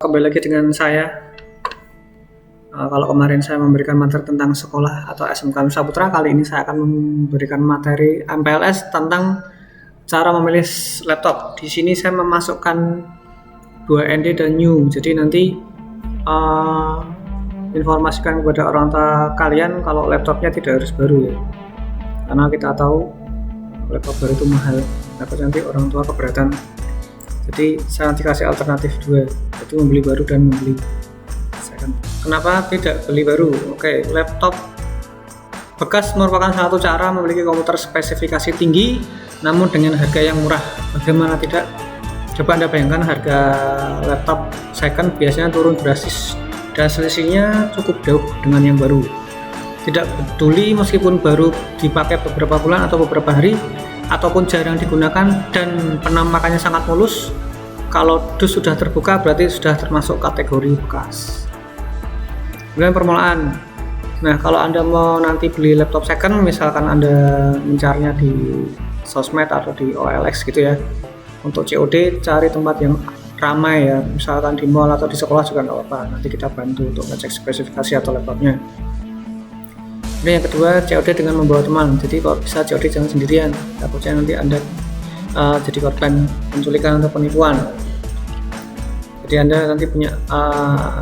Kembali lagi dengan saya. Kalau kemarin saya memberikan materi tentang sekolah atau SMK Nusa Putra, kali ini saya akan memberikan materi MPLS tentang cara memilih laptop. Di sini saya memasukkan 2ND dan new. Jadi nanti informasikan kepada orang tua kalian kalau laptopnya tidak harus baru ya. Karena kita tahu laptop baru itu mahal. Takut nanti orang tua keberatan. Jadi saya nanti kasih alternatif dua, yaitu membeli baru dan membeli second. Kenapa tidak beli baru? Oke, laptop bekas merupakan satu cara memiliki komputer spesifikasi tinggi namun dengan harga yang murah. Bagaimana tidak? Coba Anda bayangkan harga laptop second biasanya turun drastis dan selisihnya cukup jauh dengan yang baru. Tidak peduli meskipun baru dipakai beberapa bulan atau beberapa hari ataupun jarang digunakan dan penampakannya sangat mulus, kalau dus sudah terbuka berarti sudah termasuk kategori bekas. Kemudian permulaan. Nah, kalau Anda mau nanti beli laptop second, misalkan Anda mencarinya di sosmed atau di OLX gitu ya, untuk COD cari tempat yang ramai ya, misalkan di mall atau di sekolah juga nggak apa-apa, nanti kita bantu untuk ngecek spesifikasi atau laptopnya. Kemudian yang kedua, COD dengan membawa teman. Jadi kalau bisa COD jangan sendirian, takutnya nanti Anda jadi korban penculikan atau penipuan. Jadi Anda nanti punya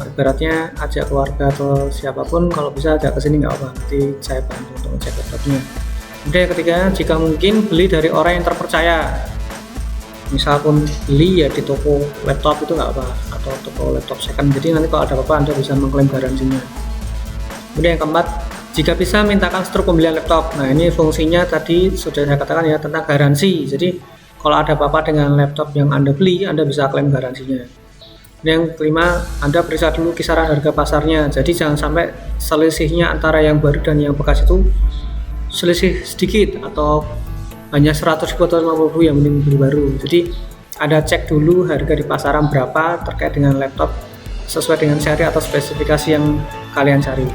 ibaratnya ajak keluarga atau siapapun, kalau bisa ajak ke sini nggak apa, nanti saya bantu untuk ngecek laptopnya. Kemudian yang ketiga, jika mungkin beli dari orang yang terpercaya. Misal pun beli ya di toko laptop itu nggak apa, atau toko laptop second. Jadi nanti kalau ada apa-apa Anda bisa mengklaim garansinya. Kemudian yang keempat, jika bisa mintakan struk pembelian laptop. Nah, ini fungsinya tadi sudah saya katakan ya tentang garansi. Jadi kalau ada apa-apa dengan laptop yang Anda beli, Anda bisa klaim garansinya. Yang kelima, Anda periksa dulu kisaran harga pasarnya. Jadi jangan sampai selisihnya antara yang baru dan yang bekas itu selisih sedikit atau hanya 100.000 atau 50.000 yang mending beli baru. Jadi Anda cek dulu harga di pasaran berapa terkait dengan laptop sesuai dengan seri atau spesifikasi yang kalian cari.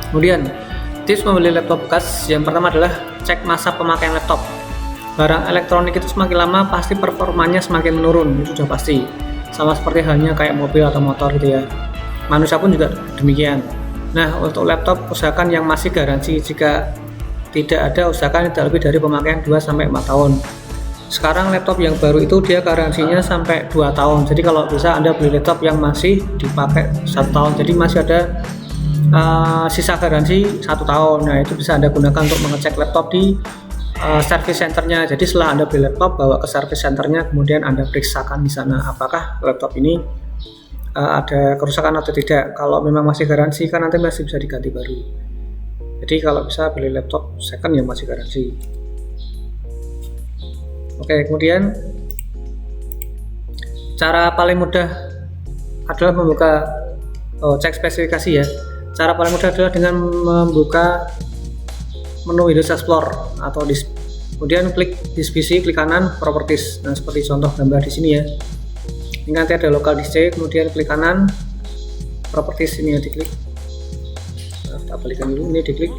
Kemudian tips membeli laptop bekas, yang pertama adalah cek masa pemakaian laptop. Barang elektronik itu semakin lama pasti performanya semakin menurun, itu sudah pasti. Sama seperti halnya kayak mobil atau motor gitu ya. Manusia pun juga demikian. Nah, untuk laptop usahakan yang masih garansi. Jika tidak ada, usahakan tidak lebih dari pemakaian 2-4 tahun. Sekarang laptop yang baru itu dia garansinya sampai 2 tahun. Jadi kalau bisa Anda beli laptop yang masih dipakai 1 tahun. Jadi masih ada sisa garansi 1 tahun. Nah, itu bisa Anda gunakan untuk mengecek laptop di service centernya. Jadi setelah Anda beli laptop, bawa ke service centernya, kemudian Anda periksakan di sana apakah laptop ini ada kerusakan atau tidak. Kalau memang masih garansi kan nanti masih bisa diganti baru. Jadi kalau bisa beli laptop second yang masih garansi. Oke, kemudian cara paling mudah adalah membuka cek spesifikasi ya. Cara paling mudah adalah dengan membuka menu Windows Explorer atau kemudian klik disk PC, klik kanan properties. Nah, seperti contoh gambar di sini ya. Ini nanti ada local disk C, kemudian klik kanan properties, ini ya diklik. Nah, kita balikan dulu, ini diklik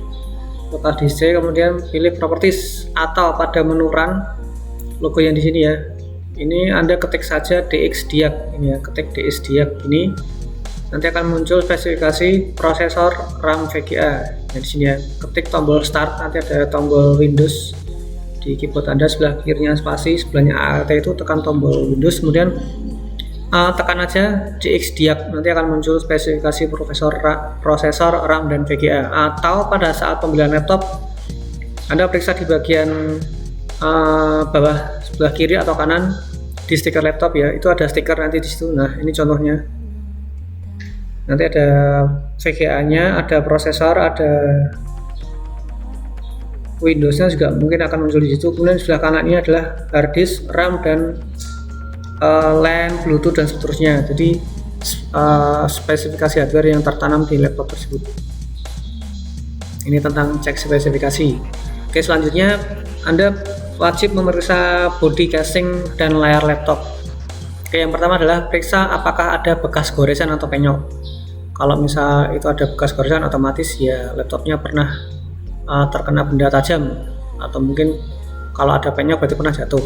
local disk C, kemudian pilih properties atau pada menu run logo yang di sini ya. Ini Anda ketik saja DXDiag ini ya, ketik DXDiag ini. Nanti akan muncul spesifikasi prosesor RAM VGA. Nah, di sini ya, ketik tombol start, nanti ada tombol Windows di keyboard Anda, sebelah kirinya spasi, sebelahnya Alt itu tekan tombol Windows, kemudian tekan aja DXDiag, nanti akan muncul spesifikasi prosesor RAM dan VGA. Atau pada saat pembelian laptop Anda periksa di bagian bawah sebelah kiri atau kanan di stiker laptop ya, itu ada stiker nanti di situ. Nah, ini contohnya. Nanti ada VGA-nya, ada prosesor, ada Windows-nya juga mungkin akan muncul di situ. Kemudian sebelah kanan ini adalah hard disk, RAM dan LAN, Bluetooth dan seterusnya. Jadi spesifikasi hardware yang tertanam di laptop tersebut. Ini tentang cek spesifikasi. Oke, selanjutnya Anda wajib memeriksa body casing dan layar laptop. Oke, yang pertama adalah periksa apakah ada bekas goresan atau penyok. Kalau misal itu ada bekas goresan, otomatis ya laptopnya pernah terkena benda tajam, atau mungkin kalau ada penyok berarti pernah jatuh.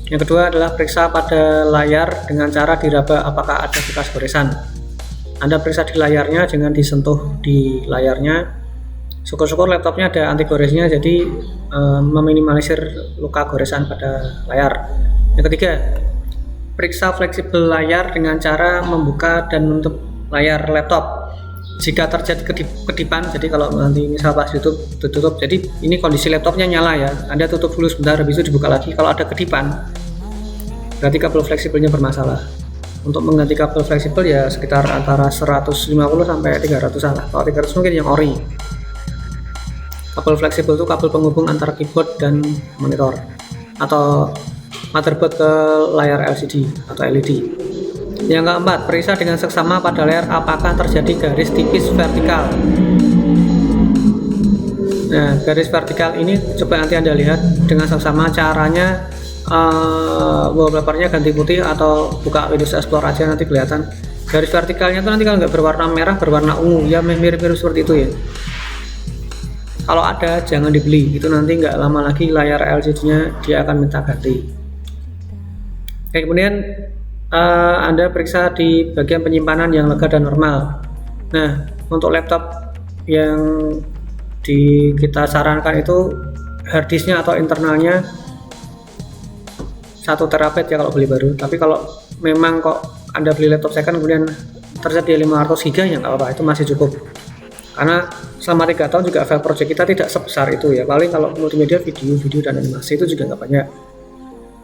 Yang kedua adalah periksa pada layar dengan cara diraba apakah ada bekas goresan. Anda periksa di layarnya, jangan disentuh di layarnya. Syukur-syukur laptopnya ada anti goresnya, jadi meminimalisir luka goresan pada layar. Yang ketiga, periksa fleksibel layar dengan cara membuka dan menutup layar laptop. Jika terjadi kedipan, jadi kalau nanti misal pas YouTube tutup, jadi ini kondisi laptopnya nyala ya, Anda tutup dulu sebentar, habis itu dibuka lagi. Kalau ada kedipan, berarti kabel fleksibelnya bermasalah. Untuk mengganti kabel fleksibel ya sekitar antara 150 sampai 300 lah. Kalau 300 mungkin yang ori. Kabel fleksibel itu kabel penghubung antara keyboard dan monitor atau motherboard ke layar LCD atau LED. Yang keempat, periksa dengan seksama pada layar apakah terjadi garis tipis vertikal. Nah, garis vertikal ini coba nanti Anda lihat dengan seksama. Caranya wallpapernya ganti putih atau buka Windows Explorer aja, nanti kelihatan garis vertikalnya itu. Nanti kalau nggak berwarna merah, berwarna ungu ya, mirip-mirip seperti itu ya. Kalau ada jangan dibeli, itu nanti nggak lama lagi layar LCD-nya dia akan minta ganti. Oke, kemudian Anda periksa di bagian penyimpanan yang lega dan normal. Nah, untuk laptop yang kita sarankan itu harddisknya atau internalnya 1 TB ya kalau beli baru. Tapi kalau memang kok Anda beli laptop second kemudian tersedia 500 GB ya nggak apa-apa, itu masih cukup. Karena selama 3 tahun juga file project kita tidak sebesar itu ya. Paling kalau multimedia, video dan animasi itu juga nggak banyak.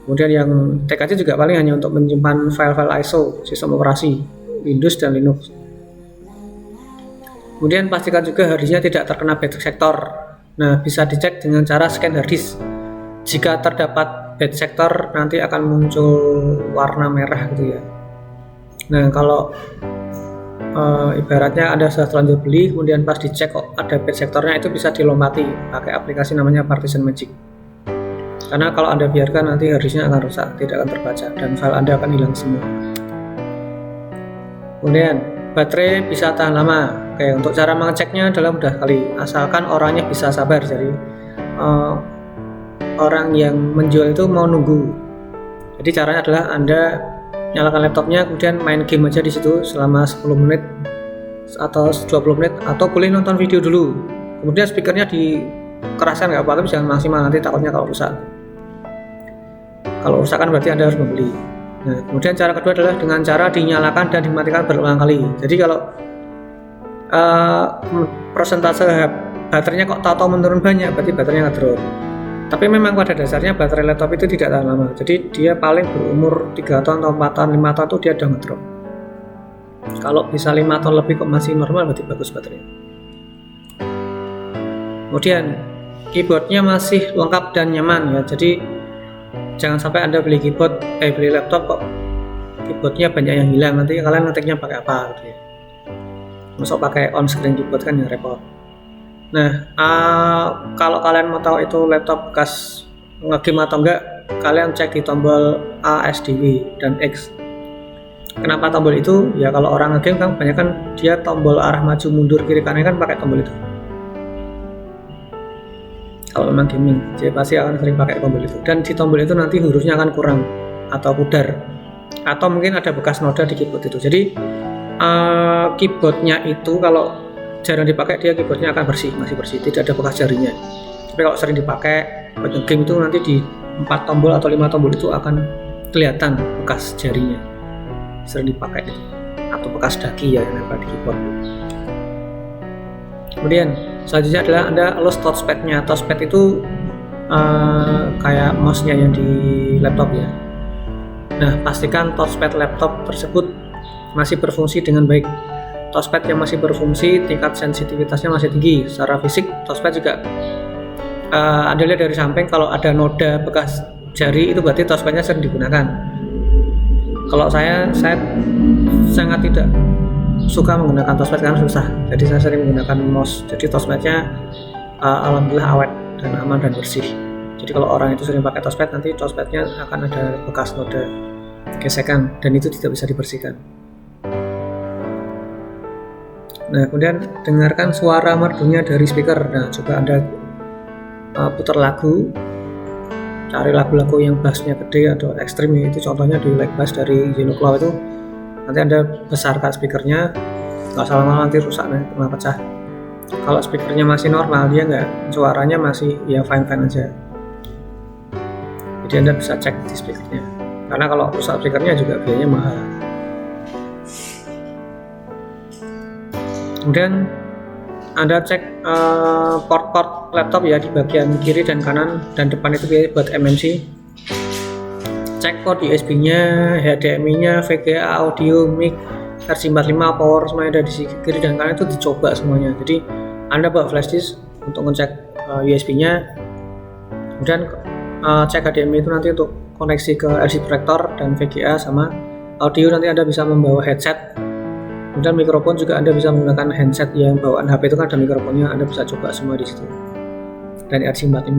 Kemudian yang TKC juga paling hanya untuk menyimpan file-file ISO, sistem operasi Windows dan Linux. Kemudian pastikan juga harddisknya tidak terkena bad sector. Nah, bisa dicek dengan cara scan harddisk. Jika terdapat bad sector, nanti akan muncul warna merah gitu ya. Nah, kalau ibaratnya Anda sudah terlanjur beli, kemudian pas dicek kok ada bad sectornya, itu bisa dilompati pakai aplikasi namanya Partition Magic. Karena kalau Anda biarkan nanti harddisknya akan rusak, tidak akan terbaca dan file Anda akan hilang semua. Kemudian baterai bisa tahan lama. Oke, untuk cara mengeceknya adalah mudah sekali, asalkan orangnya bisa sabar. Jadi orang yang menjual itu mau nunggu. Jadi caranya adalah Anda nyalakan laptopnya, kemudian main game aja di situ selama 10 menit atau 20 menit, atau boleh nonton video dulu. Kemudian speakernya dikeraskan nggak apa-apa, tapi jangan maksimal, nanti takutnya kalau rusak. Kalau rusak kan berarti Anda harus membeli. Nah, kemudian cara kedua adalah dengan cara dinyalakan dan dimatikan berulang kali. Jadi kalau persentase baterainya kok tahu-tahu menurun banyak, berarti baterainya ngedrop. Tapi memang pada dasarnya baterai laptop itu tidak tahan lama. Jadi dia paling berumur 3 tahun atau 4 tahun, 5 tahun itu dia udah ngedrop. Kalau bisa 5 tahun lebih kok masih normal, berarti bagus baterainya. Kemudian keyboardnya masih lengkap dan nyaman ya. Jadi jangan sampai Anda beli beli laptop kok keyboardnya banyak yang hilang, nanti kalian ngetiknya pakai apa gitu ya. Masuk pakai on screen keyboard kan yang repot. Nah, kalau kalian mau tahu itu laptop bekas ngegame atau enggak, kalian cek di tombol ASDW dan X. Kenapa tombol itu? Ya kalau orang ngegame kan banyak kan dia tombol arah maju mundur kiri kanan kan pakai tombol itu. Kalau memang gaming, jadi pasti akan sering pakai tombol itu. Dan di tombol itu nanti hurufnya akan kurang atau pudar, atau mungkin ada bekas noda di keyboard itu. Jadi keyboardnya itu kalau jarang dipakai, dia keyboardnya akan masih bersih, tidak ada bekas jarinya. Tapi kalau sering dipakai buat game itu, nanti di 4 tombol atau 5 tombol itu akan kelihatan bekas jarinya sering dipakai itu, atau bekas daki ya yang nempel di keyboard. Kemudian selanjutnya adalah Anda elus touchpad-nya. Touchpad itu kayak mouse-nya yang di laptop ya. Nah, pastikan touchpad laptop tersebut masih berfungsi dengan baik. Touchpad yang masih berfungsi, tingkat sensitivitasnya masih tinggi. Secara fisik, touchpad juga Anda lihat dari samping, kalau ada noda bekas jari itu berarti touchpadnya sering digunakan. Kalau saya sangat tidak suka menggunakan touchpad karena susah, jadi saya sering menggunakan mouse. Jadi touchpadnya alhamdulillah awet dan aman dan bersih. Jadi kalau orang itu sering pakai touchpad, nanti touchpadnya akan ada bekas noda gesekan dan itu tidak bisa dibersihkan. Nah, kemudian dengarkan suara merdunya dari speaker. Nah, coba Anda putar lagu. cari lagu-lagu yang bassnya gede atau ekstrim, itu contohnya di like bass dari Zenoklo itu, nanti Anda besarkan speakernya, nggak salah nanti rusak, nanti pernah pecah. Kalau speakernya masih normal, dia nggak, suaranya masih ya fine-fine aja. Jadi Anda bisa cek di speakernya, karena kalau rusak speakernya juga biayanya mahal. Kemudian Anda cek port-port laptop ya di bagian kiri dan kanan dan depan itu biasanya buat MMC. Cek port USB-nya, HDMI-nya, VGA, audio, mic, RJ45, power, semuanya ada di kiri dan kanan itu dicoba semuanya. Jadi Anda bawa flash disk untuk ngecek USB-nya, kemudian cek HDMI itu nanti untuk koneksi ke LCD proyektor dan VGA, sama audio nanti Anda bisa membawa headset. Kemudian mikrofon juga Anda bisa menggunakan handset yang bawaan HP itu kan ada mikrofonnya, Anda bisa coba semua di situ. Dan RJ45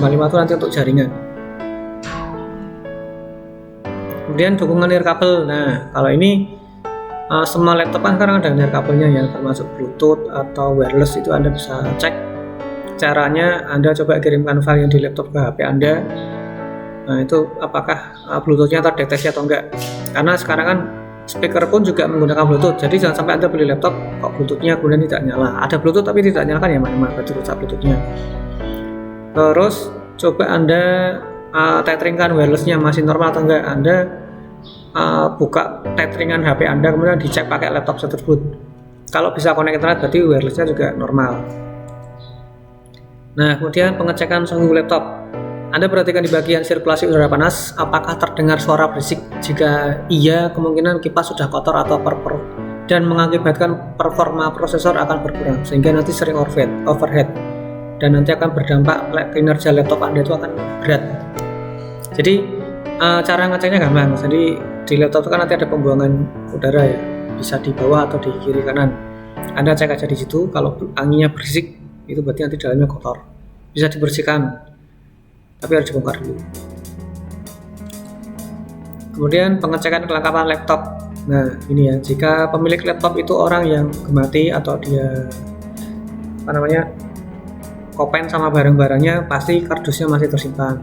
itu nanti untuk jaringan. Kemudian dukungan nirkabel. Nah, kalau ini semua laptop kan sekarang ada nirkabelnya ya, termasuk Bluetooth atau wireless, itu Anda bisa cek. Caranya Anda coba kirimkan file yang di laptop ke HP Anda. Nah, itu apakah Bluetooth-nya terdeteksi atau enggak. Karena sekarang kan speaker pun juga menggunakan Bluetooth, jadi jangan sampai Anda beli laptop kok Bluetooth-nya kemudian tidak nyala. Ada Bluetooth tapi tidak nyala kan ya, mana berarti rusak Bluetooth-nya. Terus coba Anda tetheringkan wireless-nya masih normal atau enggak. Anda buka tetheringan HP Anda, kemudian dicek pakai laptop tersebut. Kalau bisa connect internet berarti wireless-nya juga normal. Nah, kemudian pengecekan suhu laptop. Anda perhatikan di bagian sirkulasi udara panas, apakah terdengar suara berisik? Jika iya, kemungkinan kipas sudah kotor atau perper dan mengakibatkan performa prosesor akan berkurang, sehingga nanti sering overheat dan nanti akan berdampak kinerja laptop Anda itu akan berat. Jadi cara ngeceknya gampang. Jadi di laptop itu kan nanti ada pembuangan udara ya, bisa di bawah atau di kiri kanan. Anda cek aja di situ, kalau anginnya berisik itu berarti nanti dalamnya kotor. Bisa dibersihkan, tapi harus dibongkar dulu. Kemudian pengecekan kelengkapan laptop. Nah, ini ya, jika pemilik laptop itu orang yang gemati atau dia kopen sama barang-barangnya, pasti kardusnya masih tersimpan,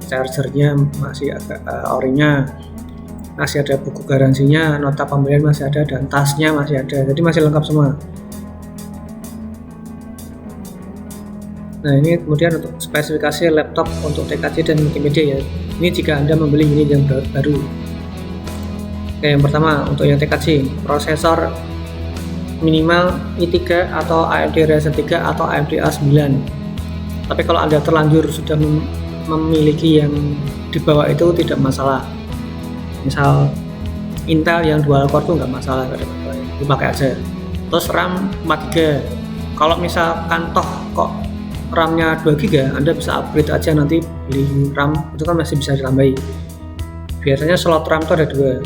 chargernya masih agak orinya, masih ada buku garansinya, nota pembelian masih ada, dan tasnya masih ada, jadi masih lengkap semua. Nah, ini kemudian untuk spesifikasi laptop untuk TKC dan multimedia ya. Ini jika Anda membeli ini yang baru. Oke, yang pertama untuk yang TKC, prosesor minimal i3 atau AMD Ryzen 3 atau AMD A9. Tapi kalau Anda terlanjur sudah memiliki yang di bawah itu tidak masalah. Misal Intel yang dual core itu nggak masalah, dipakai aja. Terus RAM 4GB. Kalau misalkan toh kok RAM-nya 2GB, Anda bisa upgrade aja, nanti beli RAM itu kan masih bisa ditambahi. Biasanya slot RAM itu ada 2.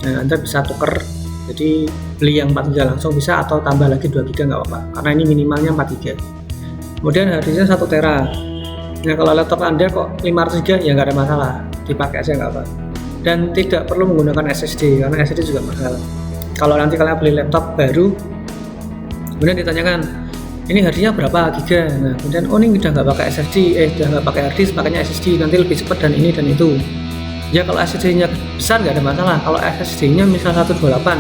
Nah, Anda bisa tuker, jadi beli yang 4GB langsung bisa, atau tambah lagi 2GB nggak apa-apa, karena ini minimalnya 4GB. Kemudian harddisknya 1 tera. Nah, kalau laptop Anda kok 500GB ya nggak ada masalah, dipakai aja nggak apa. Dan tidak perlu menggunakan SSD, karena SSD juga mahal. Kalau nanti kalian beli laptop baru, kemudian ditanyakan, ini harddisknya berapa giga? Nah, kemudian ini udah nggak pakai SSD, udah nggak pakai harddisk, pakainya SSD, nanti lebih cepat dan ini dan itu. Ya kalau SSD-nya besar nggak ada masalah. Kalau SSD-nya misal 128,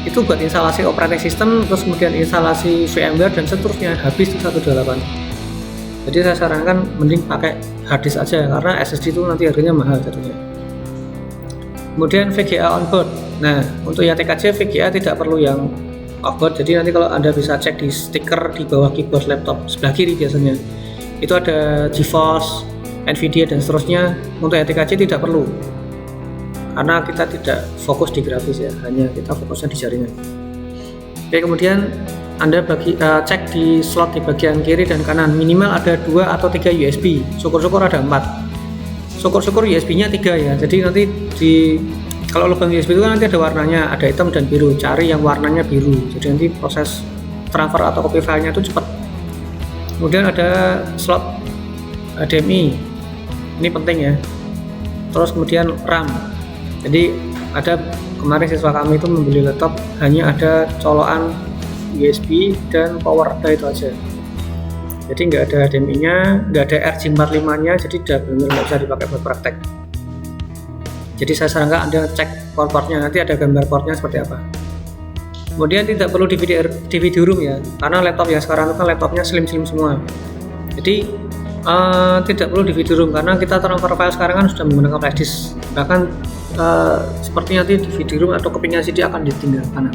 itu buat instalasi operating system, terus kemudian instalasi VMware dan seterusnya, habis itu 128. Jadi saya sarankan mending pakai harddisk aja, karena SSD itu nanti harganya mahal jatuhnya. Kemudian VGA onboard. Nah, untuk yang TKC VGA tidak perlu yang offboard, jadi nanti kalau Anda bisa cek di stiker di bawah keyboard laptop sebelah kiri biasanya itu ada GeForce, Nvidia dan seterusnya. Untuk TKC tidak perlu, karena kita tidak fokus di grafis ya, hanya kita fokusnya di jaringan. Oke, kemudian Anda cek di slot di bagian kiri dan kanan, minimal ada 2 atau 3 USB, syukur-syukur ada 4, syukur-syukur USB-nya 3 ya. Jadi nanti kalau lubang USB itu kan nanti ada warnanya, ada hitam dan biru, cari yang warnanya biru, jadi nanti proses transfer atau copy filenya itu cepat. Kemudian ada slot HDMI, ini penting ya. Terus kemudian RAM, jadi ada kemarin siswa kami itu membeli laptop hanya ada colokan USB dan power, ada itu aja. jadi nggak ada HDMI-nya, nggak ada RJ45-nya, jadi udah benar-benar nggak bisa dipakai buat praktek. Jadi saya sarankan Anda cek port-portnya, nanti ada gambar portnya seperti apa. Kemudian tidak perlu DVD room ya, karena laptop yang sekarang itu kan laptopnya slim-slim semua. Jadi tidak perlu DVD room karena kita transfer file sekarang kan sudah menggunakan flash disk. Bahkan seperti nanti DVD room atau kepingnya CD akan ditinggalkan.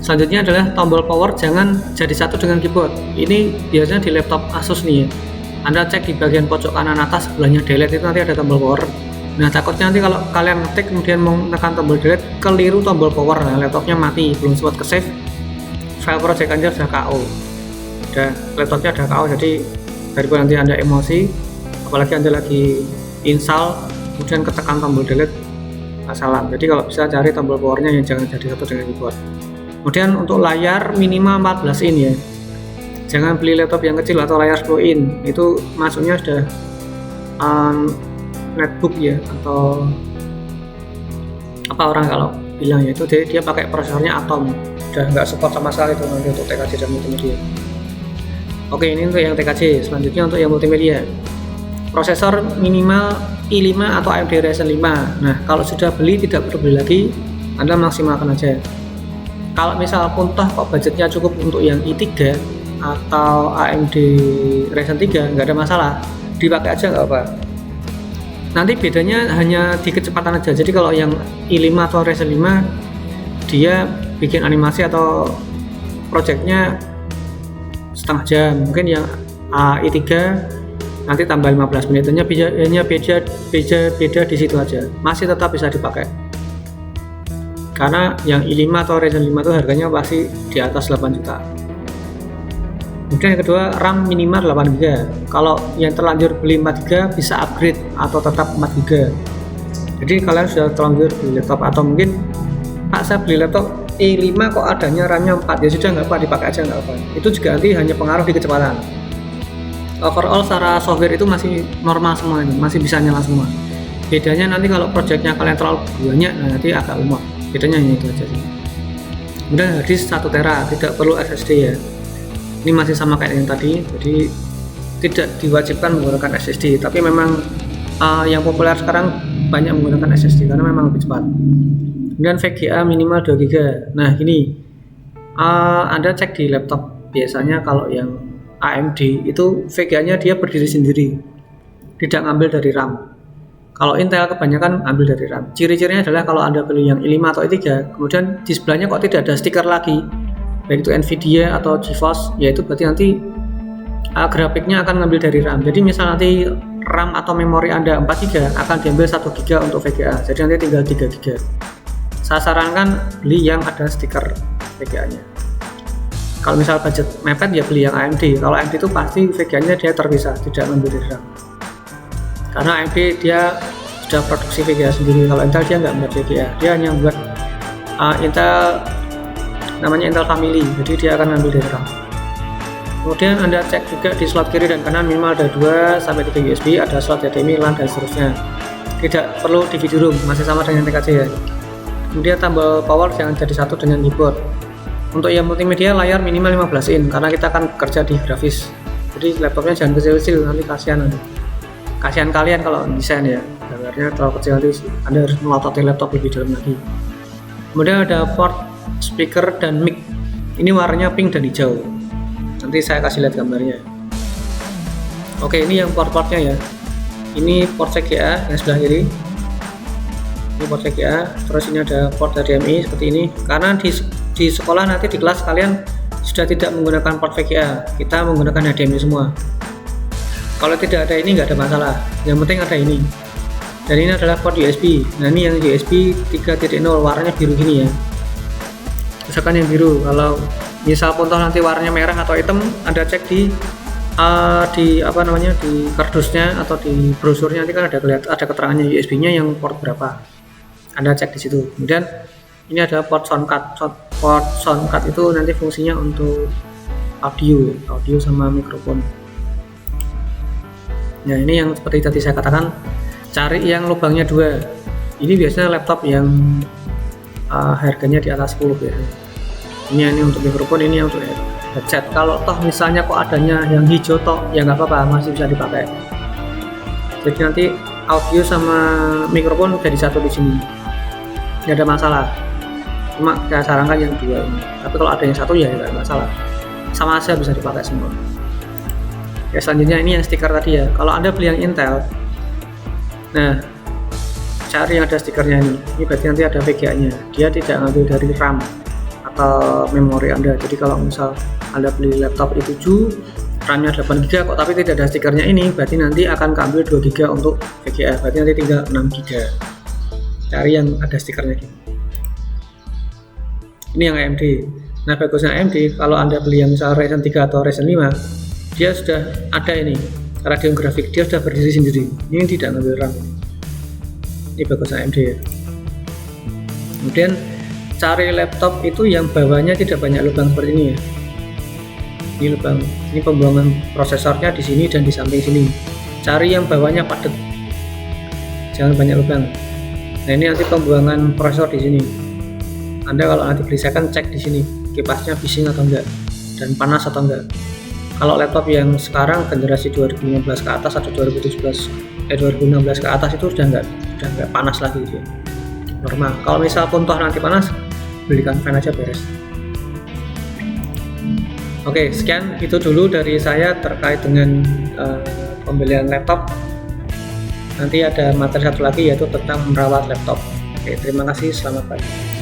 Selanjutnya adalah tombol power jangan jadi satu dengan keyboard. Ini biasanya di laptop Asus nih ya. Anda cek di bagian pojok kanan atas sebelahnya delete itu nanti ada tombol power. Nah takutnya nanti kalau kalian ngetik kemudian mau menekan tombol delete keliru tombol power, nah, laptopnya mati, belum sempat ke save, file project Anda sudah KO, laptopnya udah KO. Jadi daripada nanti Anda emosi, apalagi Anda lagi install kemudian ketekan tombol delete, salam. Jadi kalau bisa cari tombol powernya yang jangan jadi satu dengan keyboard. Kemudian untuk layar minimal 14 in ya, jangan beli laptop yang kecil atau layar 10 in, itu masuknya sudah netbook ya, atau apa orang kalau bilang ya, itu dia pakai prosesornya Atom, udah nggak support sama sekali itu nanti untuk TKJ dan multimedia. Oke, ini untuk yang TKJ. Selanjutnya untuk yang multimedia, prosesor minimal i5 atau AMD Ryzen 5. Nah kalau sudah beli tidak perlu beli lagi, Anda maksimalkan aja. Kalau misal pun toh kok budgetnya cukup untuk yang i3 atau AMD Ryzen 3, nggak ada masalah, dipakai aja nggak apa. Nanti bedanya hanya di kecepatan aja. Jadi kalau yang i5 atau Ryzen 5 dia bikin animasi atau projectnya setengah jam, mungkin yang i3 nanti tambah 15 menit, hanya beda di situ aja, masih tetap bisa dipakai. Karena yang i5 atau Ryzen 5 itu harganya pasti di atas 8 juta. Kemudian yang kedua, RAM minimal 8 GB. Kalau yang terlanjur beli 4 GB bisa upgrade atau tetap 4 GB. Jadi kalian sudah terlanjur beli laptop atau mungkin Pak saya beli laptop i5 kok adanya RAM-nya 4, ya sudah nggak apa, dipakai aja nggak apa. Itu juga nanti hanya pengaruh di kecepatan. Overall secara software itu masih normal semua, ini masih bisa nyala semua. Bedanya nanti kalau projectnya kalian terlalu banyak, nah nanti agak lemot. Bedanya hanya itu aja sih. Kemudian harddisk 1 TB, tidak perlu SSD ya. Ini masih sama kayak yang tadi, jadi tidak diwajibkan menggunakan SSD, tapi memang yang populer sekarang banyak menggunakan SSD karena memang lebih cepat. Kemudian VGA minimal 2 GB. Nah ini Anda cek di laptop, biasanya kalau yang AMD itu VGA nya dia berdiri sendiri, tidak ngambil dari RAM. Kalau Intel kebanyakan ambil dari RAM. Ciri-cirinya adalah kalau Anda beli yang i5 atau i3, kemudian di sebelahnya kok tidak ada stiker lagi, baik itu Nvidia atau GeForce, yaitu berarti nanti grafiknya akan ngambil dari RAM. Jadi misal nanti RAM atau memori Anda 4 GB akan diambil 1 GB untuk VGA, jadi nanti tinggal 3 GB. Saya sarankan beli yang ada stiker VGA nya. Kalau misal budget mepet ya beli yang AMD. Kalau AMD itu pasti VGA nya dia terpisah, tidak ngambil dari RAM, karena AMD dia sudah produksi VGA sendiri. Kalau Intel dia nggak membuat VGA, dia hanya membuat Intel, namanya Intel Family, jadi dia akan ngambil dari RAM. Kemudian Anda cek juga di slot kiri dan kanan minimal ada 2-3 USB, ada slot HDMI, LAN dan seterusnya. Tidak perlu DVD room, masih sama dengan TKJ ya. Kemudian tombol power jangan jadi satu dengan keyboard. Untuk yang multimedia layar minimal 15 in karena kita akan kerja di grafis. Jadi laptopnya jangan kecil-kecil, nanti kasihan kalian kalau desain ya, gambarnya terlalu kecil, nanti Anda harus melototin laptop lebih dalam lagi. Kemudian ada port speaker dan mic, ini warnanya pink dan hijau, nanti saya kasih lihat gambarnya. Oke, ini yang port-portnya ya, ini port VGA yang sebelah kiri, ini port VGA, terus ini ada port HDMI seperti ini. Karena di sekolah nanti di kelas kalian sudah tidak menggunakan port VGA, kita menggunakan HDMI semua. Kalau tidak ada ini nggak ada masalah, yang penting ada ini. Dan ini adalah port USB. Nah ini yang USB 3.0 warnanya biru gini ya, misalkan yang biru. Kalau misal pun toh nanti warnanya merah atau hitam, Anda cek di apa namanya, di kardusnya atau di brosurnya, nanti kan ada keterangannya USB-nya yang port berapa, Anda cek di situ. Kemudian ini ada port soundcard. Port soundcard itu nanti fungsinya untuk audio sama mikrofon. Nah ini yang seperti tadi saya katakan, cari yang lubangnya 2. Ini biasanya laptop yang harganya di atas 10 biasanya. Ini untuk mikrofon, ini untuk headset. Kalau toh misalnya kok adanya yang hijau toh, ya nggak apa-apa, masih bisa dipakai. Jadi nanti audio sama mikrofon jadi satu di sini, nggak ada masalah. Cuma saya sarankan yang dua ini. Tapi kalau ada yang satu ya nggak masalah, sama aja bisa dipakai semua. Ya selanjutnya ini yang stiker tadi ya. Kalau Anda beli yang Intel, nah cari yang ada stikernya ini. Ini berarti nanti ada VGA-nya. Dia tidak ngambil dari RAM atau memori Anda. Jadi kalau misal Anda beli laptop i7, RAM-nya 8GB kok tapi tidak ada stikernya ini, berarti nanti akan keambil 2GB untuk VGA. Berarti nanti tinggal 6GB. Cari yang ada stikernya gitu. Ini yang AMD. Nah bagusnya AMD kalau Anda beli yang misal Ryzen 3 atau Ryzen 5, dia sudah ada ini radio grafik, dia sudah berdiri sendiri. Ini tidak ngambil RAM. Ini bagusnya AMD ya. Kemudian cari laptop itu yang bawahnya tidak banyak lubang seperti ini ya. Ini lubang, ini pembuangan prosesornya di sini dan di samping sini. Cari yang bawahnya padat, jangan banyak lubang. Nah ini nanti pembuangan prosesor di sini. Anda kalau nanti beli second cek di sini kipasnya bising atau enggak dan panas atau enggak. Kalau laptop yang sekarang generasi 2015 ke atas atau 2016 ke atas itu sudah enggak panas lagi gitu ya. Normal. Kalau misal pun toh nanti panas, belikan fan aja beres. Oke, sekian itu dulu dari saya terkait dengan pembelian laptop. Nanti ada materi satu lagi yaitu tentang merawat laptop. Oke, terima kasih, selamat pagi.